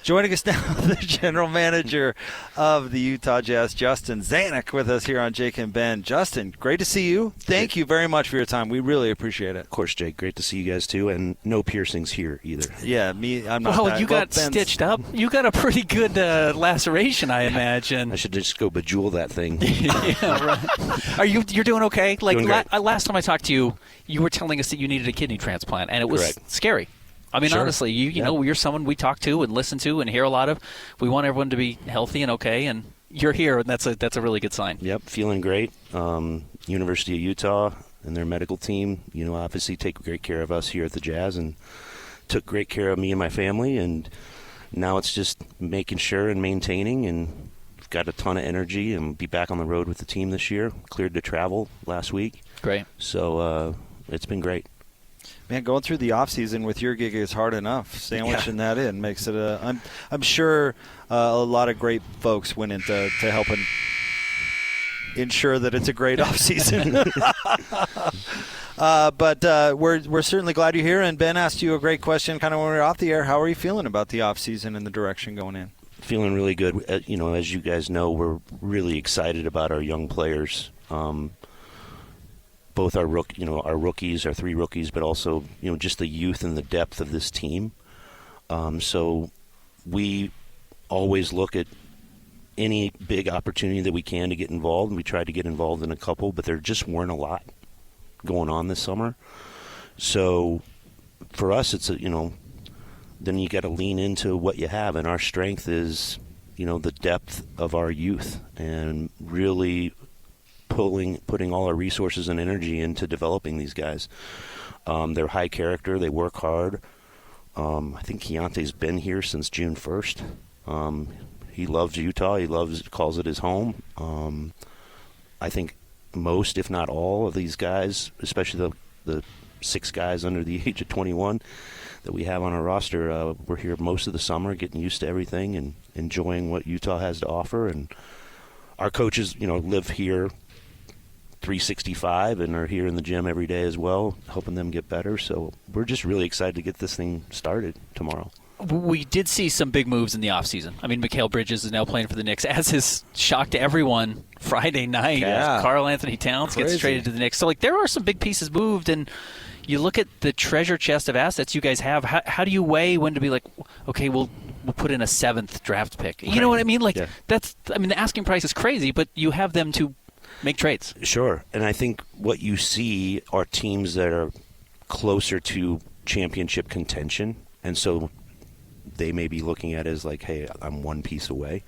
Joining us now, the general manager of the Utah Jazz, Justin Zanik, with us here on Jake and Ben. Justin, great to see you. Thank you very much for your time. We really appreciate it. Of course, Jake. Great to see you guys, too. And no piercings here either. Yeah, I'm not. Well, you got stitched up. You got a pretty good laceration, I imagine. I should just go bejewel that thing. Yeah, right. You're doing okay? Like last time I talked to you, you were telling us that you needed a kidney transplant, and it was scary. I mean, honestly, you know, you're someone we talk to and listen to and hear a lot of. We want everyone to be healthy and okay, and you're here, and that's a really good sign. Yep, feeling great. University of Utah and their medical team, you know, obviously take great care of us here at the Jazz and took great care of me and my family, and now it's just making sure and maintaining, and we've got a ton of energy and be back on the road with the team this year. Cleared to travel last week. Great. So it's been great. Man, going through the off season with your gig is hard enough. Sandwiching that in makes it I'm sure a lot of great folks went into helping ensure that it's a great off season. But we're certainly glad you're here. And Ben asked you a great question, kind of when we were off the air. How are you feeling about the off season and the direction going in? Feeling really good. You know, as you guys know, we're really excited about our young players. Both our rookies, our three rookies, but also, you know, just the youth and the depth of this team. So we always look at any big opportunity that we can to get involved, and we tried to get involved in a couple, but there just weren't a lot going on this summer. So for us, it's then you got to lean into what you have, and our strength is, you know, the depth of our youth, and really putting all our resources and energy into developing these guys. They're high character. They work hard. I think Keontae's been here since June 1st. He loves Utah. He calls it his home. I think most, if not all, of these guys, especially the 6 guys under the age of 21 that we have on our roster, we're here most of the summer, getting used to everything and enjoying what Utah has to offer. And our coaches, you know, live here 365 and are here in the gym every day as well, helping them get better. So we're just really excited to get this thing started tomorrow. We did see some big moves in the offseason. I mean, Mikal Bridges is now playing for the Knicks, as is shocked to everyone Friday night. Yeah. Karl Anthony Towns gets traded to the Knicks. So, like, there are some big pieces moved, and you look at the treasure chest of assets you guys have. How do you weigh when to be like, okay, we'll put in a 7th draft pick? You know what I mean? Like, the asking price is crazy, but you have them to make trades. Sure. And I think what you see are teams that are closer to championship contention. And so they may be looking at it as like, hey, I'm one piece away.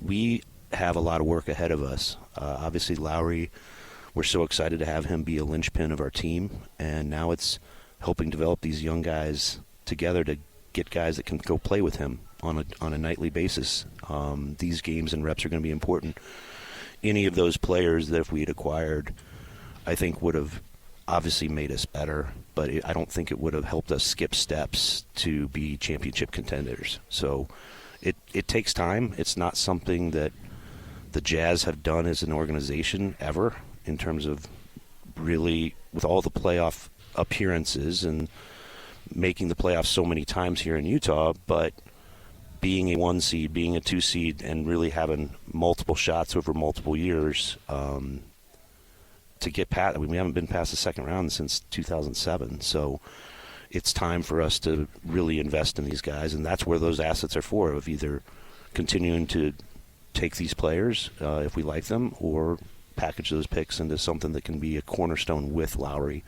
We have a lot of work ahead of us. Obviously, Lowry, we're so excited to have him be a linchpin of our team. And now it's helping develop these young guys together to get guys that can go play with him on a nightly basis. These games and reps are going to be important. Any of those players that if we had acquired, I think would have obviously made us better, but I don't think it would have helped us skip steps to be championship contenders. So it takes time. It's not something that the Jazz have done as an organization ever in terms of really, with all the playoff appearances and making the playoffs so many times here in Utah, but being a 1 seed, being a 2 seed, and really having multiple shots over multiple years to get past. I mean, we haven't been past the second round since 2007. So it's time for us to really invest in these guys, and that's where those assets are for, of either continuing to take these players if we like them, or package those picks into something that can be a cornerstone with Lowry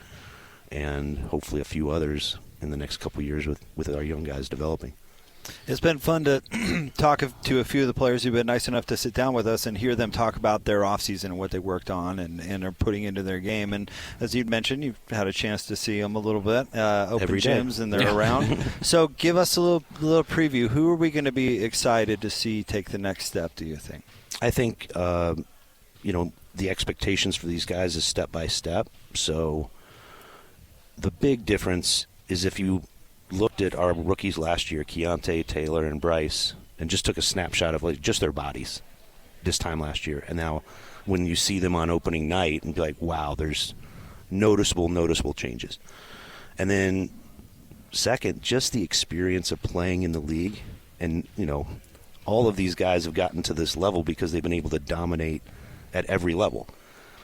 and hopefully a few others in the next couple of years with our young guys developing. It's been fun to talk to a few of the players who've been nice enough to sit down with us and hear them talk about their offseason and what they worked on and are putting into their game. And as you'd mentioned, you've had a chance to see them a little bit, open every gyms, day. And they're around. So give us a little preview. Who are we going to be excited to see take the next step, do you think? I think, the expectations for these guys is step by step. So the big difference is if you looked at our rookies last year, Keontae, Taylor, and Bryce, and just took a snapshot of like just their bodies this time last year. And now when you see them on opening night and be like, wow, there's noticeable changes. And then second, just the experience of playing in the league And, all of these guys have gotten to this level because they've been able to dominate at every level.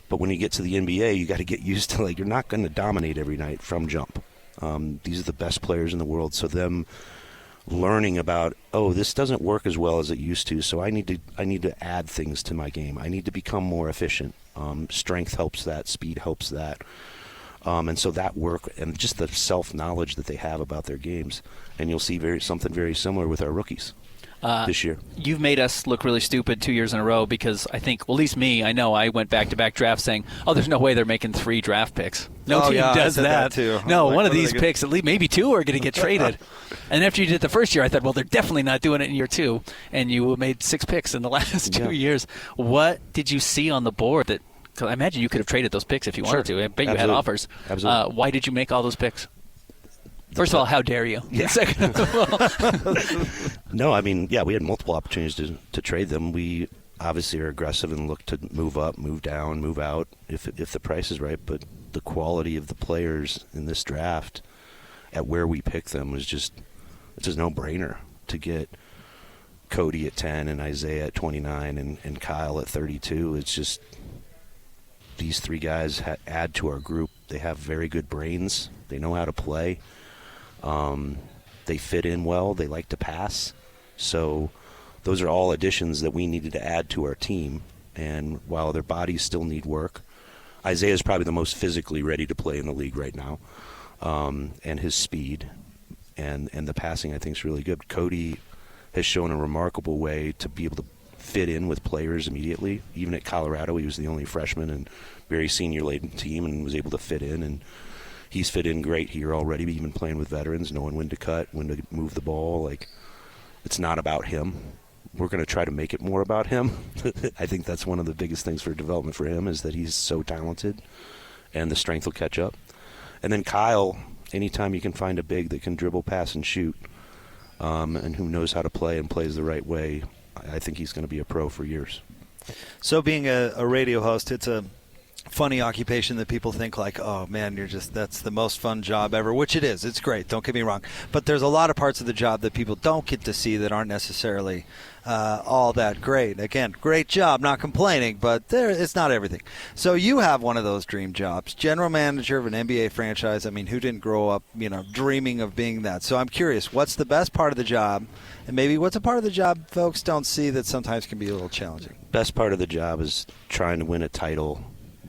But when you get to the NBA, you got to get used to, you're not going to dominate every night from jump. These are the best players in the world. So them learning about, this doesn't work as well as it used to, so I need to add things to my game. I need to become more efficient. Strength helps that. Speed helps that. And so that work and just the self-knowledge that they have about their games. And you'll see something very similar with our rookies this year. You've made us look really stupid 2 years in a row because I think, well, at least me, I know I went back-to-back drafts saying, there's no way they're making 3 draft picks. No team does that. Too. No, one of these picks, at least maybe 2 are going to get traded. And after you did the first year, I thought, well, they're definitely not doing it in year 2. And you made 6 picks in the last 2 years. What did you see on the board that – because I imagine you could have traded those picks if you wanted to. I bet you had offers. Absolutely. Why did you make all those picks? First of all, how dare you? Yeah. Second of all, no, I mean, we had multiple opportunities to trade them. We obviously are aggressive and look to move up, move down, move out if the price is right. But the quality of the players in this draft at where we picked them was it's a no-brainer to get Cody at 10 and Isaiah at 29 and Kyle at 32. It's just these 3 guys add to our group. They have very good brains. They know how to play. They fit in well. They like to pass. So those are all additions that we needed to add to our team. And while their bodies still need work, Isaiah is probably the most physically ready to play in the league right now. And his speed and the passing, I think, is really good. Cody has shown a remarkable way to be able to fit in with players immediately. Even at Colorado, he was the only freshman and very senior-laden team and was able to fit in. And he's fit in great here already, even playing with veterans, knowing when to cut, when to move the ball. It's not about him. We're going to try to make it more about him. I think that's one of the biggest things for development for him is that he's so talented and the strength will catch up. And then Kyle, anytime you can find a big that can dribble, pass, and shoot, and who knows how to play and plays the right way, I think he's going to be a pro for years. So being a radio host, it's a funny occupation that people think oh man, that's the most fun job ever, which it is. It's great, don't get me wrong. But there's a lot of parts of the job that people don't get to see that aren't necessarily all that great. Again, great job, not complaining, but it's not everything. So you have one of those dream jobs, general manager of an NBA franchise. I mean, who didn't grow up, dreaming of being that? So I'm curious, what's the best part of the job? And maybe what's a part of the job folks don't see that sometimes can be a little challenging? Best part of the job is trying to win a title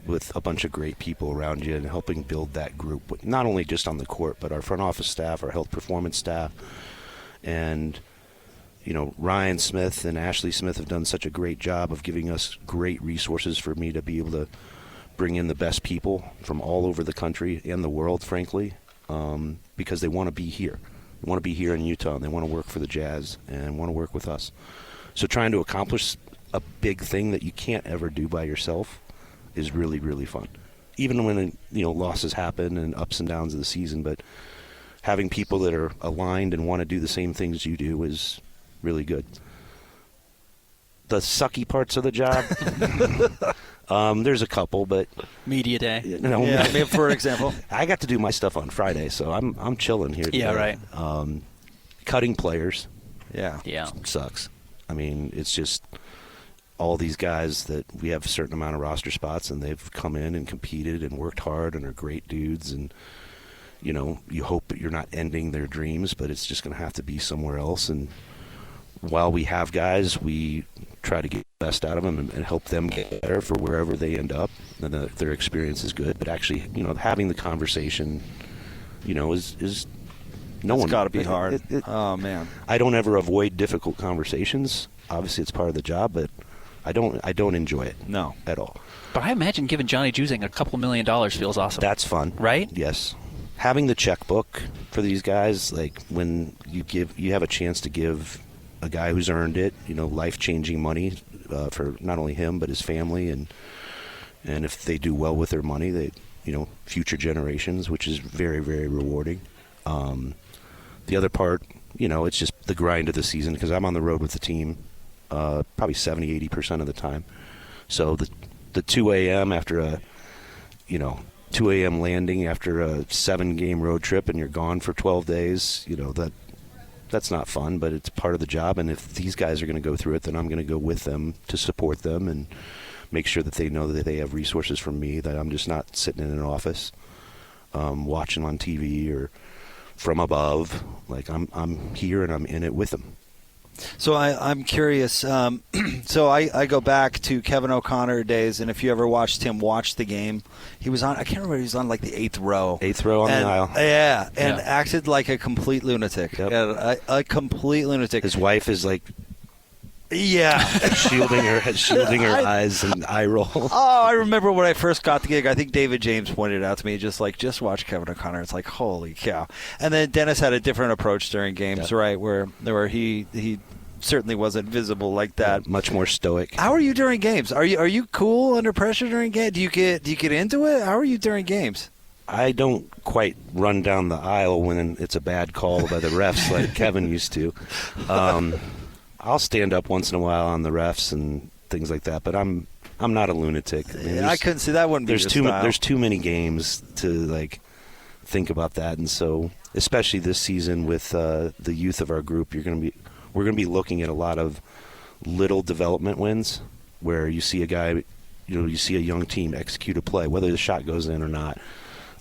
with a bunch of great people around you and helping build that group, not only just on the court, but our front office staff, our health performance staff. And, Ryan Smith and Ashley Smith have done such a great job of giving us great resources for me to be able to bring in the best people from all over the country and the world, frankly, because they want to be here. They want to be here in Utah, and they want to work for the Jazz and want to work with us. So trying to accomplish a big thing that you can't ever do by yourself is really, really fun. Even when losses happen and ups and downs of the season, but having people that are aligned and want to do the same things you do is really good. The sucky parts of the job, there's a couple, but media day. Yeah, for example, I got to do my stuff on Friday, so I'm chilling here today. Yeah, right. Cutting players, yeah, sucks. I mean, it's just all these guys that we have a certain amount of roster spots, and they've come in and competed and worked hard and are great dudes. And, you hope that you're not ending their dreams, but it's just going to have to be somewhere else. And while we have guys, we try to get the best out of them and help them get better for wherever they end up. And their experience is good. But actually, having the conversation, is no one. It's got to be hard. Oh, man. I don't ever avoid difficult conversations. Obviously, it's part of the job, but I don't enjoy it. No. At all. But I imagine giving Johnny Juzang a couple $1 million feels awesome. That's fun. Right? Yes. Having the checkbook for these guys, when you have a chance to give a guy who's earned it, life-changing money for not only him but his family, and if they do well with their money, they, future generations, which is very, very rewarding. The other part, it's just the grind of the season because I'm on the road with the team probably 70-80% of the time. So the 2 a.m. after a 2 a.m. landing after a 7-game road trip and you're gone for 12 days, that's not fun, but it's part of the job. And if these guys are going to go through it, then I'm going to go with them to support them and make sure that they know that they have resources from me, that I'm just not sitting in an office watching on TV or from above. Like I'm here and I'm in it with them. So I'm curious. So I go back to Kevin O'Connor days, and if you ever watched him watch the game, he was on. I can't remember. He was on like the 8th row. 8th row on the aisle. Yeah, and acted like a complete lunatic. Yep. A complete lunatic. His wife is like, shielding her eyes and eye roll. Oh, I remember when I first got the gig. I think David James pointed out to me, just watch Kevin O'Connor. It's like, holy cow. And then Dennis had a different approach during games, right, where he certainly wasn't visible like that. Much more stoic. How are you during games? Are you cool under pressure during games? Do you get into it? How are you during games? I don't quite run down the aisle when it's a bad call by the refs like Kevin used to. I'll stand up once in a while on the refs and things like that, but I'm not a lunatic. I couldn't see that. Wouldn't be your style. There's too many games to like think about that, and so especially this season with the youth of our group, we're going to be looking at a lot of little development wins where you see a guy, you see a young team execute a play, whether the shot goes in or not.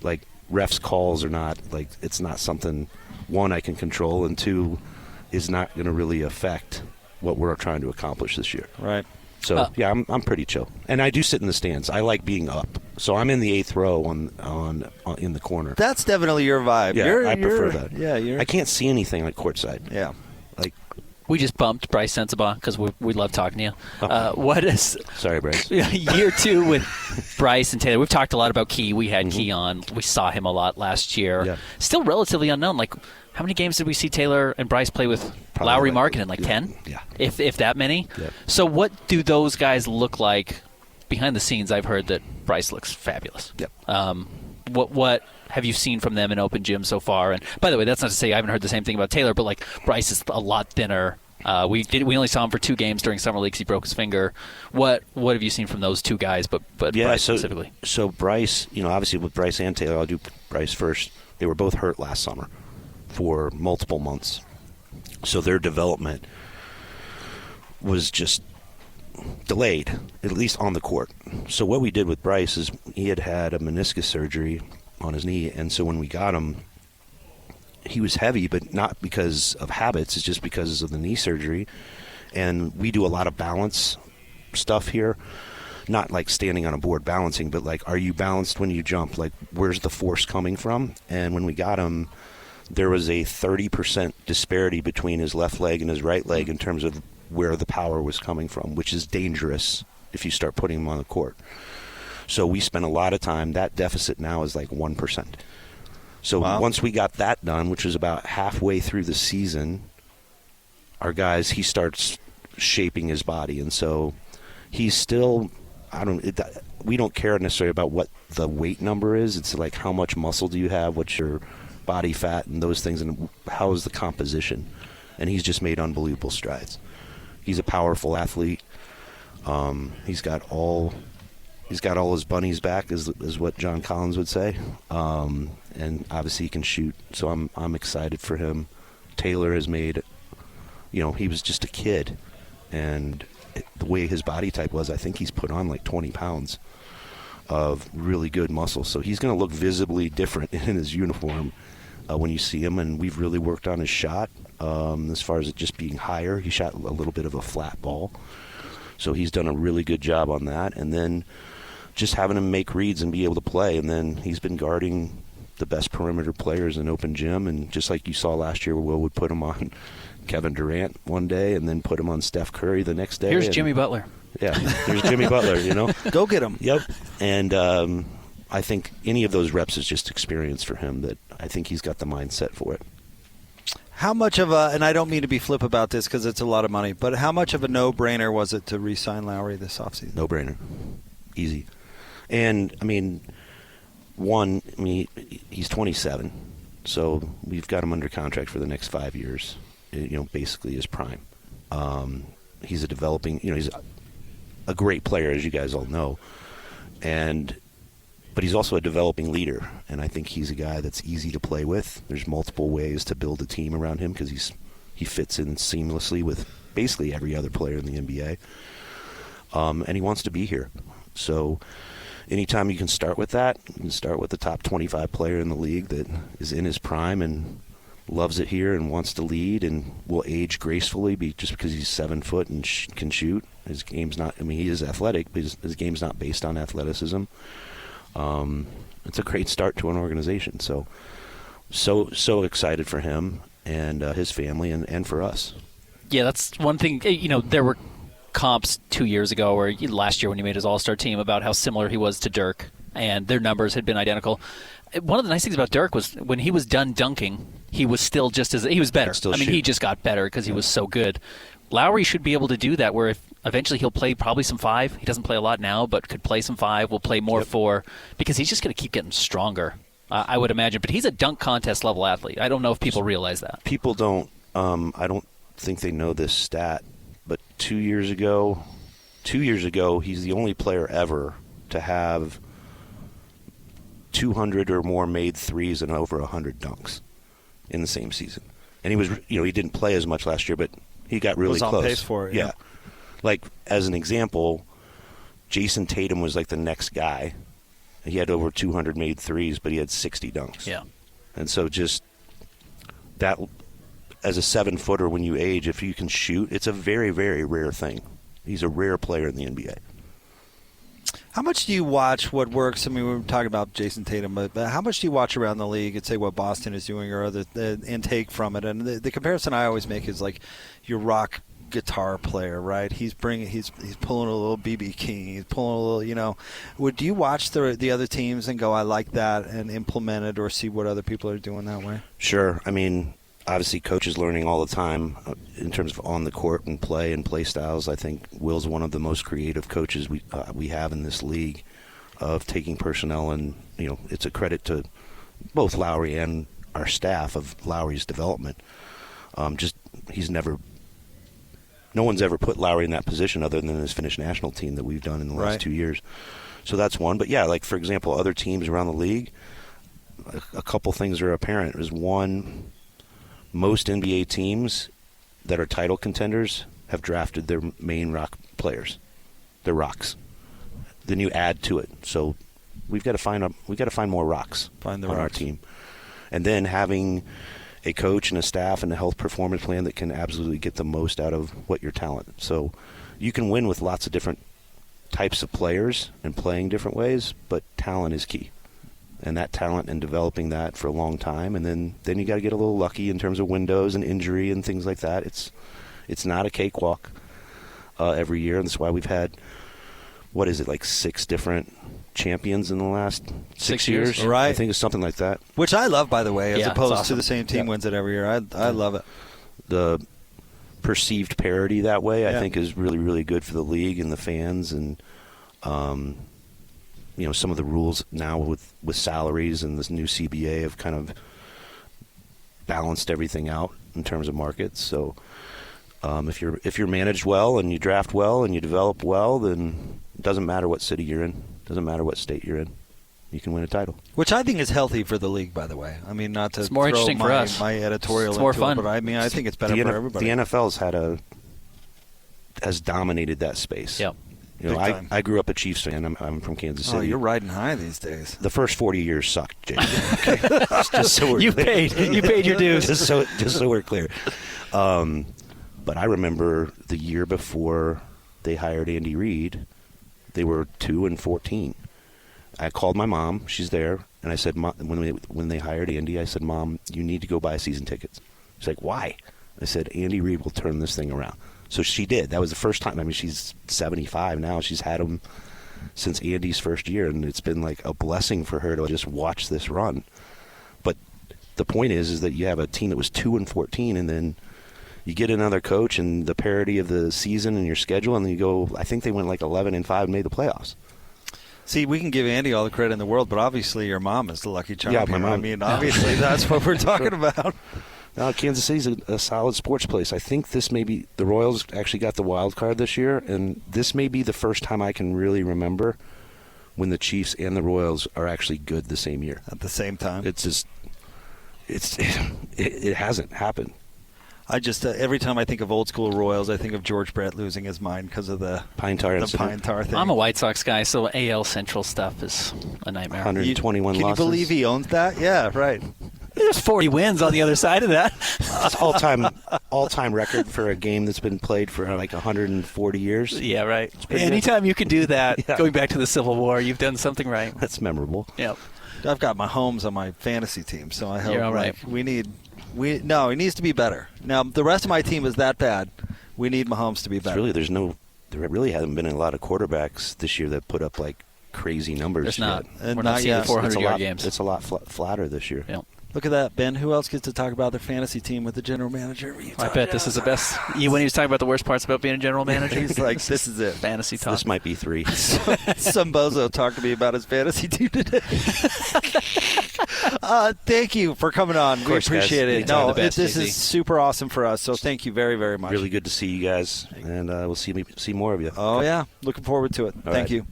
Like refs calls or not, like it's not something, one, I can control, and two, is not going to really affect what we're trying to accomplish this year. Right. So I'm pretty chill, and I do sit in the stands. I like being up, so I'm in the 8th row on in the corner. That's definitely your vibe. Yeah, I prefer that. Yeah, I can't see anything like courtside. Yeah, like we just bumped Bryce Sensabaugh because we love talking to you. What is sorry, Bryce? Year 2 with Bryce and Taylor? We've talked a lot about Key. We had Key on. We saw him a lot last year. Yeah. Still relatively unknown. Like, how many games did we see Taylor and Bryce play with Lowry Markkinen? Like 10? Yeah. If that many? Yeah. So what do those guys look like behind the scenes? I've heard that Bryce looks fabulous. Yep. What have you seen from them in open gym so far? And by the way, that's not to say I haven't heard the same thing about Taylor, but like Bryce is a lot thinner. We only saw him for 2 games during summer leagues. He broke his finger. What have you seen from those 2 guys, but Bryce specifically? So Bryce, obviously with Bryce and Taylor, I'll do Bryce first. They were both hurt last summer for multiple months. So their development was just delayed, at least on the court. So what we did with Bryce is he had a meniscus surgery on his knee, and so when we got him, he was heavy, but not because of habits. It's just because of the knee surgery. And we do a lot of balance stuff here. Not like standing on a board balancing, but like, are you balanced when you jump? Like, where's the force coming from? And when we got him, there was a 30% disparity between his left leg and his right leg in terms of where the power was coming from, which is dangerous if you start putting him on the court. So we spent a lot of time. That deficit now is like 1%. So Once we got that done, which was about halfway through the season, he starts shaping his body. And so he's still, we don't care necessarily about what the weight number is. It's like how much muscle do you have, what's your body fat and those things, and how is the composition. And he's just made unbelievable strides. He's a powerful athlete. He's got all his bunnies back, is what John Collins would say. And obviously he can shoot, so I'm excited for him. Taylor has made, he was just a kid, and the way his body type was, I think he's put on like 20 pounds of really good muscle. So he's going to look visibly different in his uniform when you see him, and we've really worked on his shot as far as it just being higher. He shot a little bit of a flat ball, so he's done a really good job on that. And then just having him make reads and be able to play, and then he's been guarding the best perimeter players in open gym, and just like you saw last year, Will would put him on Kevin Durant one day and then put him on Steph Curry the next day. Here's Jimmy Butler. Yeah, here's Jimmy Butler, Go get him. Yep. And I think any of those reps is just experience for him, that I think he's got the mindset for it. How much of and I don't mean to be flip about this because it's a lot of money, but how much of a no-brainer was it to re-sign Lowry this offseason? No-brainer. Easy. And, he's 27, so we've got him under contract for the next 5 years, basically his prime. He's a developing, he's a great player, as you guys all know, but he's also a developing leader, and I think he's a guy that's easy to play with. There's multiple ways to build a team around him because he's He fits in seamlessly with basically every other player in the NBA. And he wants to be here. So anytime you can start with that, you can start with the top 25 player in the league that is in his prime and loves it here and wants to lead and will age gracefully just because he's 7 foot and can shoot. His game's not, I mean, he is athletic, but his game's not based on athleticism. It's a great start to an organization. So excited for him and his family and for us. Yeah, that's one thing. There were comps 2 years ago or last year when he made his All-Star team about how similar he was to Dirk, and their numbers had been identical. One of the nice things about Dirk was when he was done dunking, he was still he was better. He just got better because he was so good. Lowry should be able to do that, where if eventually he'll play probably some 5. He doesn't play a lot now, but could play some 5. Will play more 4 because he's just going to keep getting stronger, I would imagine. But he's a dunk contest level athlete. I don't know if people realize that. People don't. I don't think they know this stat, but 2 years ago, he's the only player ever to have 200 or more made threes and over 100 dunks in the same season. And he was, he didn't play as much last year, but he got really close. Was on pace for it. Yeah. Like, as an example, Jason Tatum was like the next guy. He had over 200 made threes, but he had 60 dunks. Yeah. And so just that, as a 7-footer, when you age, if you can shoot, it's a very, very rare thing. He's a rare player in the NBA. How much do you watch what works? I mean, we were talking about Jason Tatum, but how much do you watch around the league and say what Boston is doing or the intake from it? And the comparison I always make is like your rock guitar player, right? He's pulling a little BB King. He's pulling a little, do you watch the other teams and go, I like that, and implement it or see what other people are doing that way? Sure. I mean, obviously, coach is learning all the time in terms of on the court and play styles. I think Will's one of the most creative coaches we have in this league of taking personnel, and it's a credit to both Lowry and our staff of Lowry's development. No one's ever put Lowry in that position other than his Finnish national team that we've done in the last 2 years. So that's one. But yeah, like for example, other teams around the league, a couple things are apparent. There's one. Most NBA teams that are title contenders have drafted their main rock players, their rocks. Then you add to it. So we've got to find more rocks on our team, and then having a coach and a staff and a health performance plan that can absolutely get the most out of your talent. So you can win with lots of different types of players and playing different ways, but talent is key. And that talent and developing that for a long time, and then you got to get a little lucky in terms of windows and injury and things like that. It's not a cakewalk every year, and that's why we've had like 6 different champions in the last 6 years. Right, I think it's something like that. Which I love, by the way, as opposed to the same team Yeah. wins it every year. I love it. The perceived parity that way, I think, is really, really good for the league and the fans, and some of the rules now with salaries and this new CBA have kind of balanced everything out in terms of markets. So if you're managed well and you draft well and you develop well, then it doesn't matter what city you're in, doesn't matter what state you're in, you can win a title. Which I think is healthy for the league, by the way. I mean, not to it's more throw interesting for us. My editorial it's more into fun. It, but I mean, I think it's better for everybody. The NFL's has dominated that space. Yep. I grew up a Chiefs fan. I'm from Kansas City. Oh, you're riding high these days. The first 40 years sucked, Jake. Okay. Just so we're you clear. paid your dues. just so we're clear. But I remember the year before they hired Andy Reid, they were 2-14. I called my mom. She's there, and I said, when they hired Andy, I said, Mom, you need to go buy season tickets. She's like, why? I said, Andy Reid will turn this thing around. So she did. That was the first time. I mean, she's 75 now. She's had him since Andy's first year, and it's been like a blessing for her to just watch this run. But the point is that you have a team that was 2-14, and then you get another coach and the parity of the season and your schedule, and then you go, I think they went like 11-5 and made the playoffs. See, we can give Andy all the credit in the world, but obviously your mom is the lucky charm. Yeah, my mom. I mean, obviously that's what we're talking about. No, Kansas City's a solid sports place. I think this may be the Royals actually got the wild card this year, and this may be the first time I can really remember when the Chiefs and the Royals are actually good the same year. At the same time. It's just it hasn't happened. I just every time I think of old school Royals, I think of George Brett losing his mind because of the Pine tar thing. I'm a White Sox guy, so AL Central stuff is a nightmare. 121 Can losses. you believe he owns that? Yeah, right. There's 40 wins on the other side of that. That's all-time record for a game that's been played for like 140 years. Yeah, right. pretty Anytime you can do that, Yeah. going back to the Civil War, you've done something right. That's memorable. Yep. I've got Mahomes on my fantasy team, so I hope You're all right. he needs to be better. Now the rest of my team is that bad. We need Mahomes to be better. There really haven't been a lot of quarterbacks this year that put up like crazy numbers. There's not. And We're not seeing yet. 400-yard games. It's a lot flatter this year. Yep. Look at that, Ben. Who else gets to talk about their fantasy team with the general manager? I bet this is the best. When he was talking about the worst parts about being a general manager, He's like, this is it. Fantasy talk. This might be 3. Some bozo talked to me about his fantasy team today. Thank you for coming on. We course, appreciate guys. it. Anytime. No, The best, this JZ. is super awesome for us, so thank you very, very much. Really good to see you guys, and we'll see more of you. Oh, yeah. Looking forward to it. All Thank right. you.